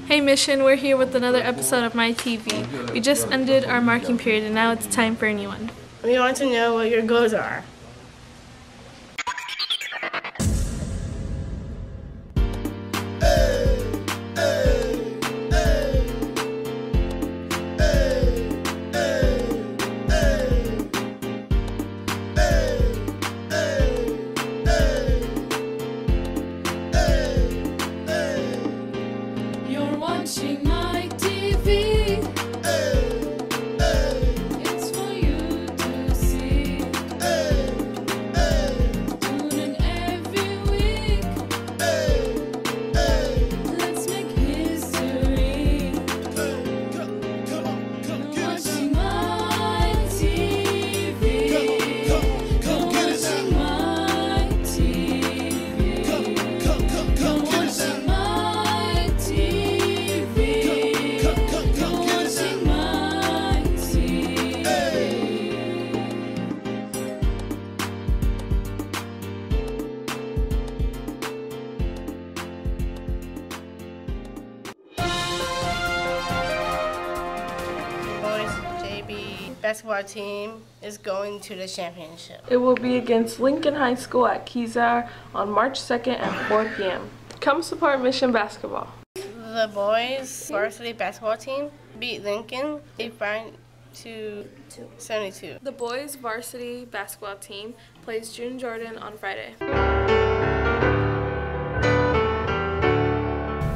Hey Mission, we're here with another episode of My TV. We just ended our marking period and now it's time for a new one. We want to know what your goals are. Watching my TV. It's for you to see. Tune in every week. Let's make history. You're watching my TV. You're watching my TV. You're watching my TV. Basketball team is going to the championship. It will be against Lincoln High School at Kezar on March 2nd at 4 p.m. Come support Mission Basketball. The boys varsity basketball team beat Lincoln 85 to 72. The boys varsity basketball team plays June Jordan on Friday.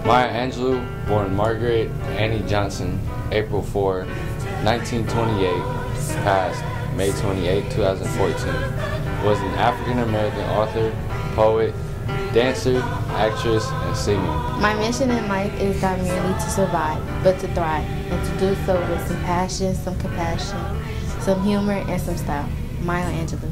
Maya Angelou, born Margaret Annie Johnson, April 4, 1928, passed May 28, 2014, was an African-American author, poet, dancer, actress, and singer. My mission in life is not merely to survive, but to thrive, and to do so with some passion, some compassion, some humor, and some style. Maya Angelou.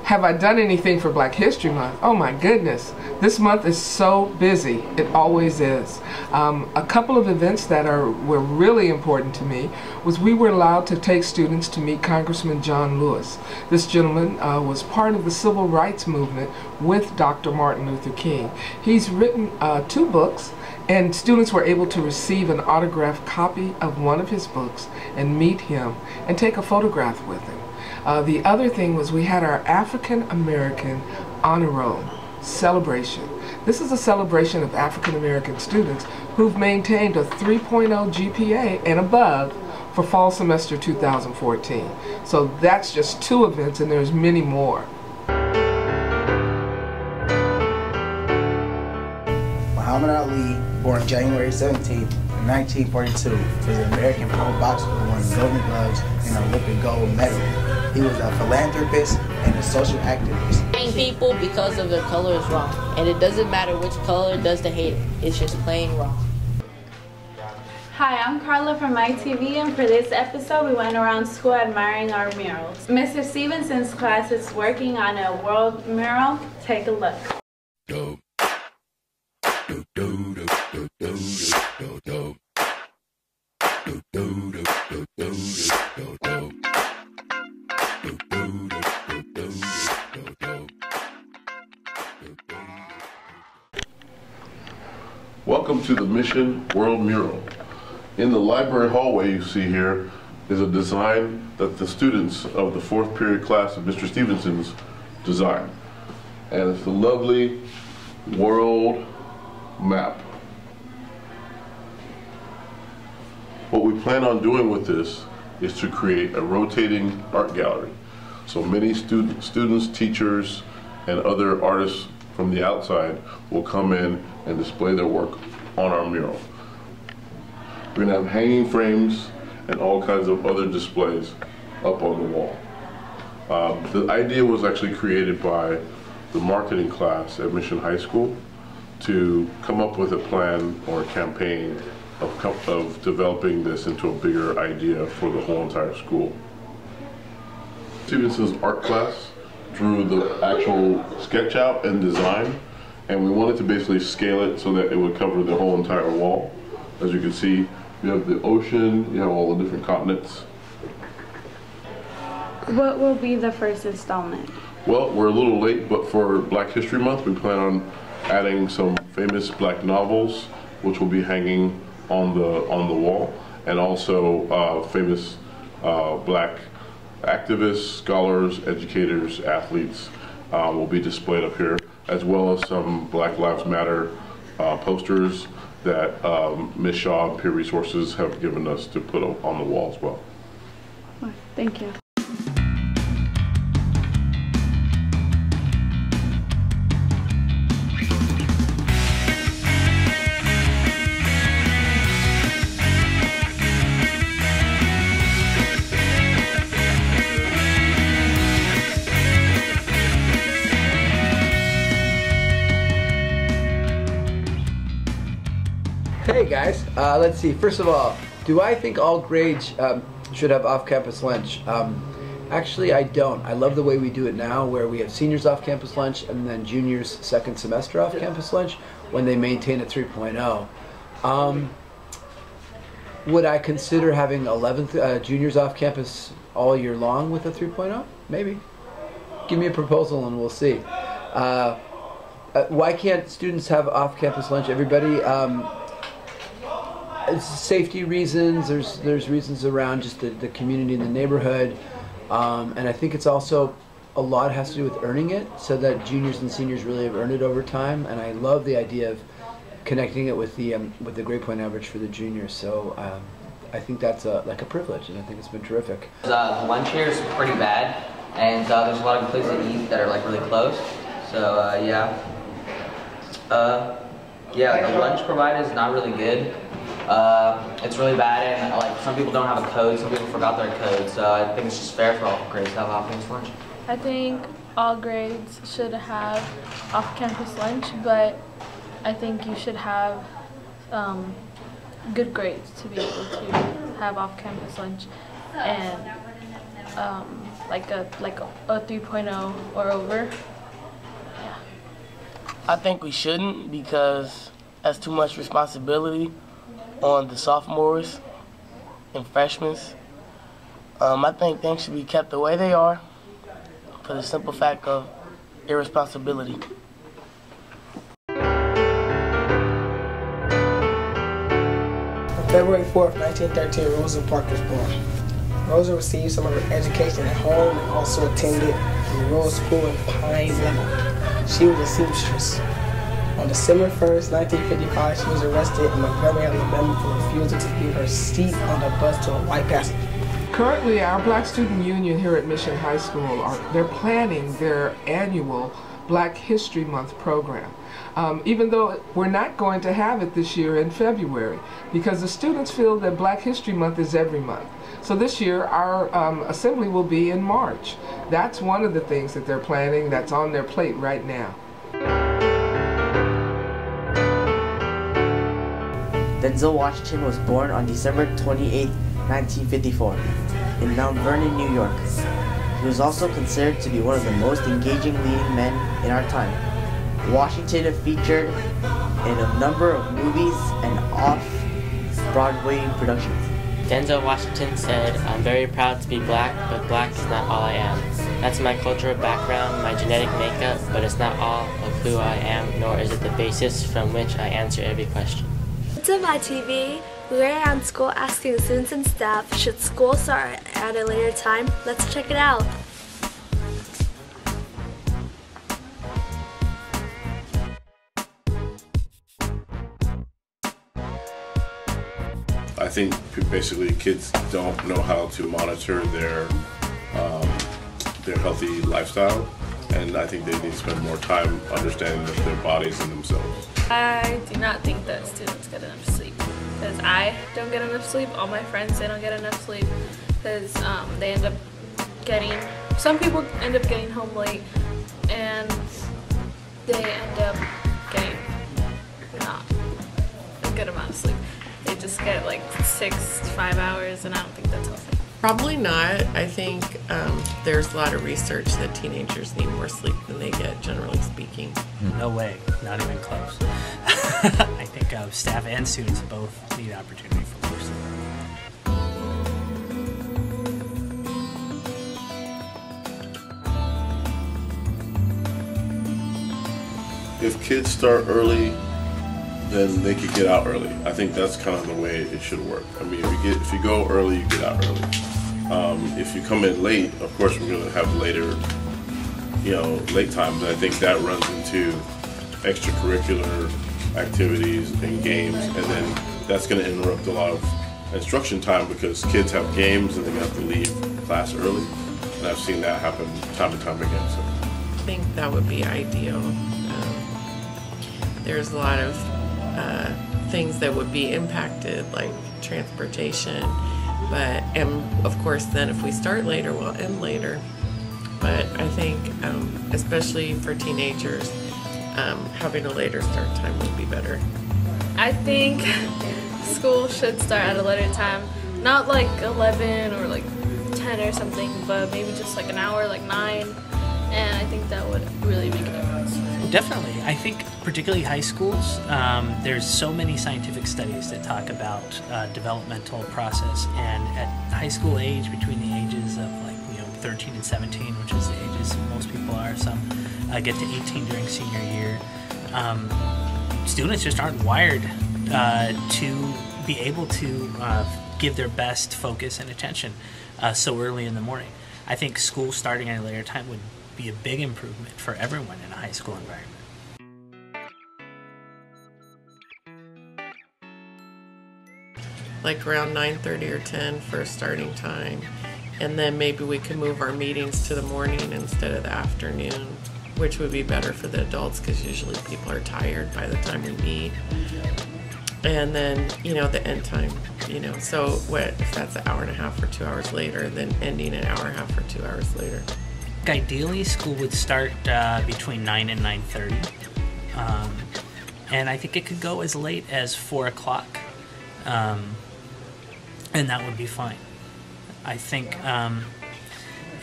Have I done anything for Black History Month? Oh my goodness. This month is so busy. It always is. A couple of events that were really important to me was we were allowed to take students to meet Congressman John Lewis. This gentleman was part of the civil rights movement with Dr. Martin Luther King. He's written 2 books, and students were able to receive an autographed copy of one of his books and meet him and take a photograph with him. The other thing was we had our African American Honor Roll celebration. This is a celebration of African American students who've maintained a 3.0 GPA and above for fall semester 2014. So that's just 2 events, and there's many more. Muhammad Ali, born January 17, 1942, was an American pro boxer who won Golden Gloves and an Olympic gold medal. He was a philanthropist and a social activist. Hating people because of their color is wrong, and it doesn't matter which color does the hate. It's just plain wrong. Hi, I'm Carla from MyTV, and for this episode, we went around school admiring our murals. Mr. Stevenson's class is working on a world mural. Take a look. Welcome to the Mission World Mural. In the library hallway you see here is a design that the students of the 4th period class of Mr. Stevenson's designed. And it's a lovely world map. What we plan on doing with this is to create a rotating art gallery. So many students, teachers, and other artists from the outside will come in and display their work on our mural. We're going to have hanging frames and all kinds of other displays up on the wall. The idea was actually created by the marketing class at Mission High School to come up with a plan or a campaign of developing this into a bigger idea for the whole entire school. Stevenson's art class drew the actual sketch out and design, and we wanted to basically scale it so that it would cover the whole entire wall. As you can see, you have the ocean, you have all the different continents. What will be the first installment? Well, we're a little late, but for Black History Month, we plan on adding some famous black novels, which will be hanging on the wall, and also famous black activists, scholars, educators, athletes will be displayed up here, as well as some Black Lives Matter posters that Ms. Shaw and Peer Resources have given us to put on the wall as well. Thank you. Hey guys, let's see. First of all, do I think all grades should have off-campus lunch? Actually, I don't. I love the way we do it now, where we have seniors off-campus lunch and then juniors second semester off-campus lunch when they maintain a 3.0. Would I consider having 11th juniors off-campus all year long with a 3.0? Maybe. Give me a proposal and we'll see. Why can't students have off-campus lunch? Everybody. Safety reasons, there's reasons around just the community and the neighborhood, and I think it's also a lot has to do with earning it, so that juniors and seniors really have earned it over time, and I love the idea of connecting it with the grade point average for the juniors, so I think that's like a privilege, and I think it's been terrific. The lunch here is pretty bad, and there's a lot of places to eat that are like really close, so yeah. Yeah, the lunch provided is not really good. It's really bad, and like some people don't have a code, some people forgot their code, so I think it's just fair for all grades to have off-campus lunch. I think all grades should have off-campus lunch, but I think you should have good grades to be able to have off-campus lunch, and like a 3.0 or over. Yeah. I think we shouldn't, because that's too much responsibility on the sophomores and freshmen. I think things should be kept the way they are for the simple fact of irresponsibility. On February 4th, 1913, Rosa Parks was born. Rosa received some of her education at home and also attended the rural school in Pine Level. She was a seamstress. On December 1st, 1955, she was arrested in Montgomery, Alabama for refusing to give her seat on the bus to a white passenger. Currently, our Black Student Union here at Mission High School, they're planning their annual Black History Month program. Even though we're not going to have it this year in February, because the students feel that Black History Month is every month. So this year, our assembly will be in March. That's one of the things that they're planning that's on their plate right now. Denzel Washington was born on December 28, 1954, in Mount Vernon, New York. He was also considered to be one of the most engaging leading men in our time. Washington featured in a number of movies and off-Broadway productions. Denzel Washington said, "I'm very proud to be black, but black is not all I am. That's my cultural background, my genetic makeup, but it's not all of who I am, nor is it the basis from which I answer every question." To My TV, we're around school asking students and staff, should school start at a later time? Let's check it out. I think basically kids don't know how to monitor their healthy lifestyle, and I think they need to spend more time understanding their bodies and themselves. I do not think that students get enough sleep, because I don't get enough sleep. All my friends, they don't get enough sleep, because they end up some people end up getting home late, and they end up getting not a good amount of sleep. They just get like 6 to 5 hours, and I don't think that's healthy. Probably not. I think there's a lot of research that teenagers need more sleep than they get, generally speaking. No way, not even close. I think staff and students both need opportunity for more sleep. If kids start early, then they could get out early. I think that's kind of the way it should work. I mean, if you go early, you get out early. If you come in late, of course we're going to have later, late times. I think that runs into extracurricular activities and games, and then that's going to interrupt a lot of instruction time because kids have games and they have to leave class early. And I've seen that happen time and time again. So. I think that would be ideal. There's a lot of things that would be impacted, like transportation, and of course then if we start later, we'll end later. But I think, especially for teenagers, having a later start time would be better. I think school should start at a later time, not like 11 or like 10 or something, but maybe just like an hour, like 9, and I think that would really make a difference. Definitely. I think particularly high schools, there's so many scientific studies that talk about developmental process, and at high school age, between the ages of 13 and 17, which is the ages most people are, some get to 18 during senior year, students just aren't wired to be able to give their best focus and attention so early in the morning. I think school starting at a later time would be a big improvement for everyone in a high school environment. Like around 9:30 or 10 for a starting time, and then maybe we could move our meetings to the morning instead of the afternoon, which would be better for the adults because usually people are tired by the time we meet. And then, the end time, so what if that's an hour and a half or 2 hours later, then ending an hour and a half or 2 hours later. Ideally, school would start between 9 and 9:30, and I think it could go as late as 4 o'clock, and that would be fine. I think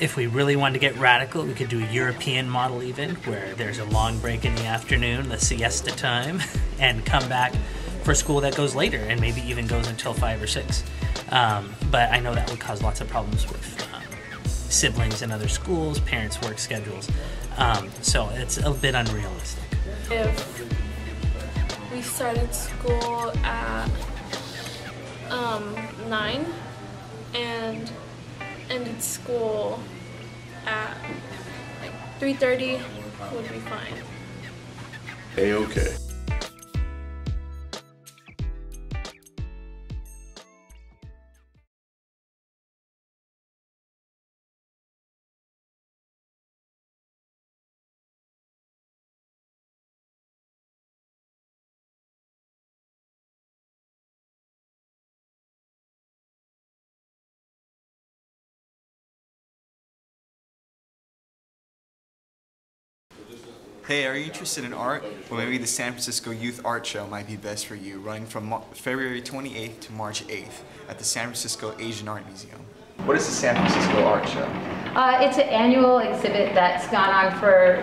if we really wanted to get radical, we could do a European model even, where there's a long break in the afternoon, the siesta time, and come back for school that goes later and maybe even goes until 5 or 6. But I know that would cause lots of problems with siblings in other schools, parents' work schedules. So it's a bit unrealistic. If we started school at 9 and ended school at 3:30 would be fine. A-okay. Hey, are you interested in art? Well, maybe the San Francisco Youth Art Show might be best for you, running from February 28th to March 8th at the San Francisco Asian Art Museum. What is the San Francisco Art Show? It's an annual exhibit that's gone on for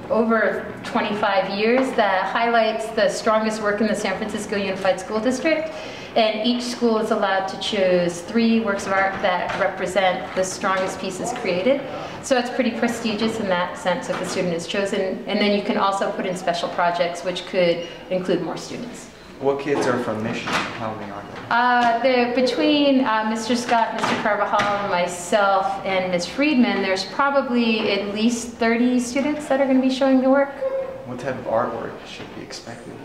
over 25 years that highlights the strongest work in the San Francisco Unified School District. And each school is allowed to choose 3 works of art that represent the strongest pieces created. So it's pretty prestigious in that sense if the student is chosen. And then you can also put in special projects which could include more students. What kids are from Mission? How many are there? Between Mr. Scott, Mr. Carvajal, and myself, and Ms. Friedman, there's probably at least 30 students that are going to be showing the work. What type of artwork should be expected?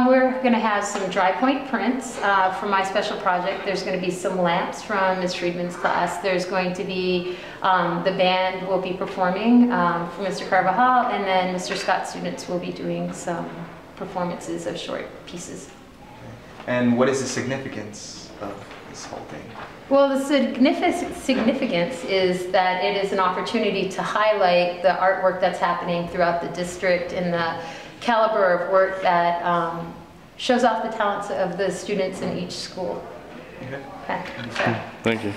We're going to have some dry point prints from my special project. There's going to be some lamps from Ms. Friedman's class. There's going to be the band will be performing for Mr. Carvajal, and then Mr. Scott's students will be doing some performances of short pieces. And what is the significance of this whole thing? Well, the significance is that it is an opportunity to highlight the artwork that's happening throughout the district and the caliber of work that shows off the talents of the students in each school. Okay. Thank you.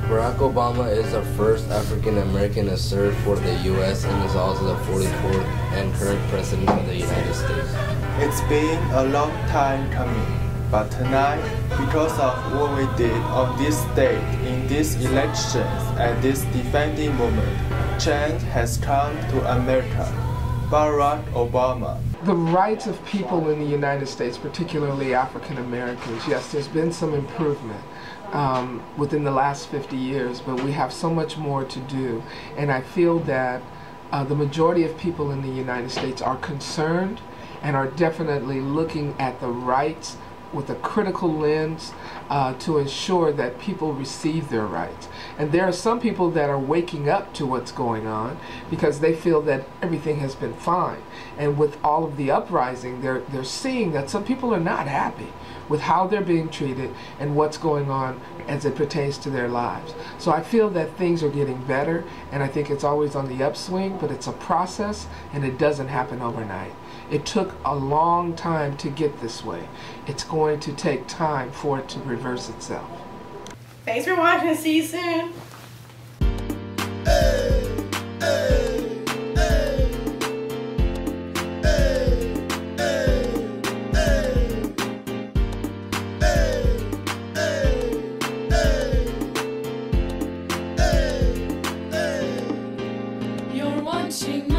Barack Obama is the first African American to serve for the U.S. and is also the 44th and current President of the United States. It's been a long time coming, but tonight, because of what we did on this state in these elections at this defining moment, change has come to America. Barack Obama. The rights of people in the United States, particularly African Americans, yes, there's been some improvement within the last 50 years, but we have so much more to do. And I feel that the majority of people in the United States are concerned and are definitely looking at the rights with a critical lens to ensure that people receive their rights. And there are some people that are waking up to what's going on because they feel that everything has been fine. And with all of the uprising, they're seeing that some people are not happy with how they're being treated and what's going on as it pertains to their lives. So I feel that things are getting better, and I think it's always on the upswing, but it's a process and it doesn't happen overnight. It took a long time to get this way. It's going to take time for it to reverse itself. Thanks for watching. See you soon. You're watching